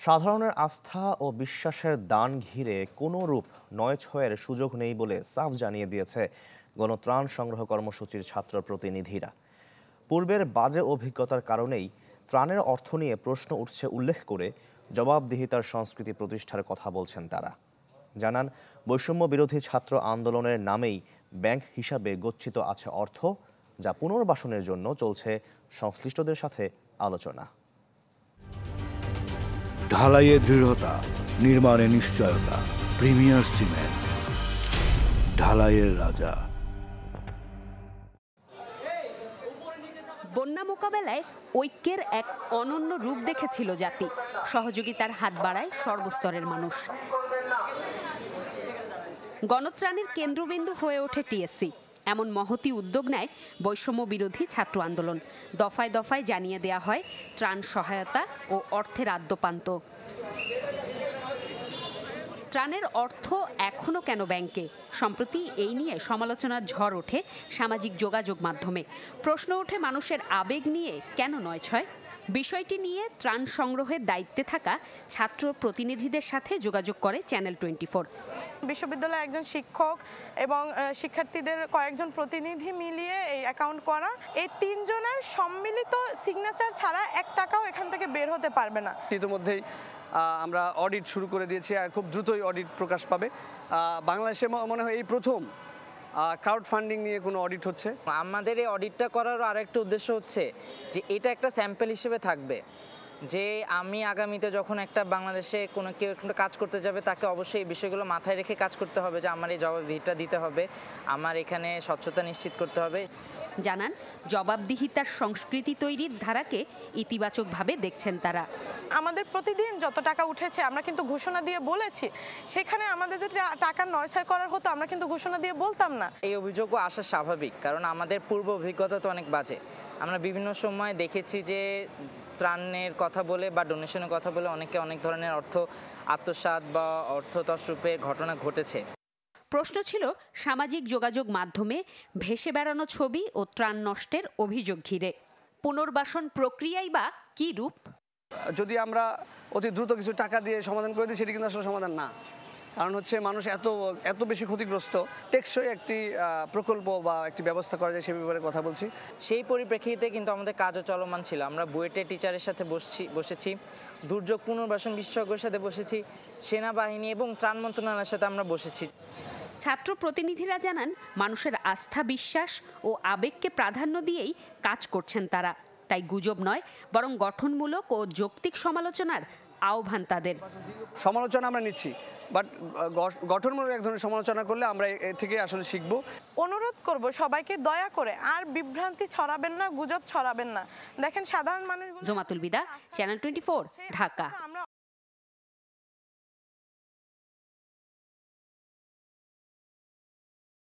সাধারণের আস্থা ও বিশ্বাসের দান ঘিরে কোনো রূপ নয়-ছয়ের সুযোগ নেই বলে সাফ জানিয়ে দিয়েছে গণত্রাণ সংগ্রহ কর্মসূচির ছাত্র প্রতিনিধিরা। পূর্বের বাজে অভিজ্ঞতার কারণেই ত্রাণের অর্থ নিয়ে প্রশ্ন উঠছে উল্লেখ করে জবাবদিহিতার সংস্কৃতি প্রতিষ্ঠার কথা বলছেন তারা। জানান, বৈষম্য বিরোধী ছাত্র আন্দোলনের নামেই ব্যাংক হিসাবে গচ্ছিত আছে অর্থ, যা পুনর্বাসনের জন্য চলছে সংশ্লিষ্টদের সাথে আলোচনা। ঢালাইয়ে দৃঢ়তা, নির্মাণে নিশ্চয়তা, প্রিমিয়ার সিমেন্ট, ঢালাইয়ের রাজা। বন্যা মোকাবেলায় ঐক্যের এক অনন্য রূপ দেখেছিল জাতি। সহযোগিতার হাত বাড়ায় সর্বস্তরের মানুষ। গণত্রাণের কেন্দ্রবিন্দু হয়ে ওঠে টিএসসি। এমন মহতী উদ্যোগ নেয় বৈষম্য বিরোধী ছাত্র আন্দোলন। দফায় দফায় জানিয়ে দেয়া হয় ত্রাণ সহায়তা ও অর্থের আদ্যোপান্ত। ত্রাণের অর্থ এখনো কেন ব্যাংকে? সম্প্রতি এই নিয়ে সমালোচনার ঝড় ওঠে সামাজিক যোগাযোগ মাধ্যমে। প্রশ্ন ওঠে মানুষের আবেগ নিয়ে কেন নয়-ছয়। বিষয়টি নিয়ে ত্রাণ সংগ্রহের দায়িত্বে থাকা ছাত্র প্রতিনিধিদের সাথে যোগাযোগ করে চ্যানেল 24। বিশ্ববিদ্যালয়ের একজন শিক্ষক এবং শিক্ষার্থীদের কয়েকজন প্রতিনিধি মিলিয়ে এই অ্যাকাউন্ট করা, এই তিনজনের সম্মিলিত সিগনেচার ছাড়া 1 টাকাও এখান থেকে বের হতে পারবে না। ইতিমধ্যেই আমরা অডিট শুরু করে দিয়েছি, খুব দ্রুতই অডিট প্রকাশ পাবে। বাংলাদেশে মনে হয় এই প্রথম ক্রাউড ফান্ডিং নিয়ে কোনো অডিট হচ্ছে। আমাদের এই অডিটটা করার আরেকটা উদ্দেশ্য হচ্ছে যে এটা একটা স্যাম্পল হিসেবে থাকবে, যে আমি আগামীতে যখন একটা বাংলাদেশে কোনো কেউ একটা কাজ করতে যাবে তাকে অবশ্যই এই বিষয়গুলো মাথায় রেখে কাজ করতে হবে, যে আমার এই জবাবদিহিটা দিতে হবে, আমার এখানে স্বচ্ছতা নিশ্চিত করতে হবে। জানান, জবাবদিহিতার সংস্কৃতি তৈরির ধারাকে ইতিবাচকভাবে দেখছেন তারা। আমাদের প্রতিদিন যত টাকা উঠেছে আমরা কিন্তু ঘোষণা দিয়ে বলেছি, সেখানে আমাদের যদি টাকা নয়-ছয় করার হতো আমরা কিন্তু ঘোষণা দিয়ে বলতাম না। এই অভিযোগও আসা স্বাভাবিক, কারণ আমাদের পূর্ব অভিজ্ঞতা তো অনেক বাজে। আমরা বিভিন্ন সময় দেখেছি যে ত্রাণের কথা বলে বা ডোনেশনের কথা বলে অনেকে অনেক ধরনের অর্থ আত্মসাৎ বা অর্থ তছরূপের ঘটনা ঘটেছে। প্রশ্ন ছিল সামাজিক যোগাযোগ মাধ্যমে ভেসে বেড়ানো ছবি ও ত্রাণ নষ্টের অভিযোগ ঘিরে পুনর্বাসন প্রক্রিয়াই বা কী রূপ। যদি আমরা অতি দ্রুত কিছু টাকা দিয়ে সমাধান করে দিই, সেটি কিন্তু আসলে সমাধান না। কারণ হচ্ছে মানুষ এত বেশি ক্ষতিগ্রস্ত, টেকসই একটি প্রকল্প বা একটি ব্যবস্থা করা যায় সে ব্যাপারে কথা বলছি। সেই পরিপ্রেক্ষিতে কিন্তু আমাদের কাজও চলমান ছিল। আমরা বুয়েটের টিচারের সাথে বসেছি, দুর্যোগ পুনর্বাসন বিশেষজ্ঞের সাথে বসেছি, সেনাবাহিনী এবং ত্রাণ মন্ত্রণালয়ের সাথে আমরা বসেছি। ছাত্র প্রতিনিধিরা জানান, মানুষের আস্থা, বিশ্বাস ও আবেগকে প্রাধান্য দিয়েই কাজ করছেন তারা। তাই গুজব নয়, বরং গঠনমূলক ও যৌক্তিক সমালোচনার আহ্বান তাদের। সমালোচনা আমরা নিচ্ছি, বাট গঠনমূলক এক ধরনের সমালোচনা করলে আমরা এ থেকে আসলে শিখব। অনুরোধ করব সবাইকে দয়া করে আর বিভ্রান্তি ছড়াবেন না, গুজব ছড়াবেন না। দেখেন সাধারণ মানুষ। জোমাতুল বিদা, চ্যানেল 24, ঢাকা।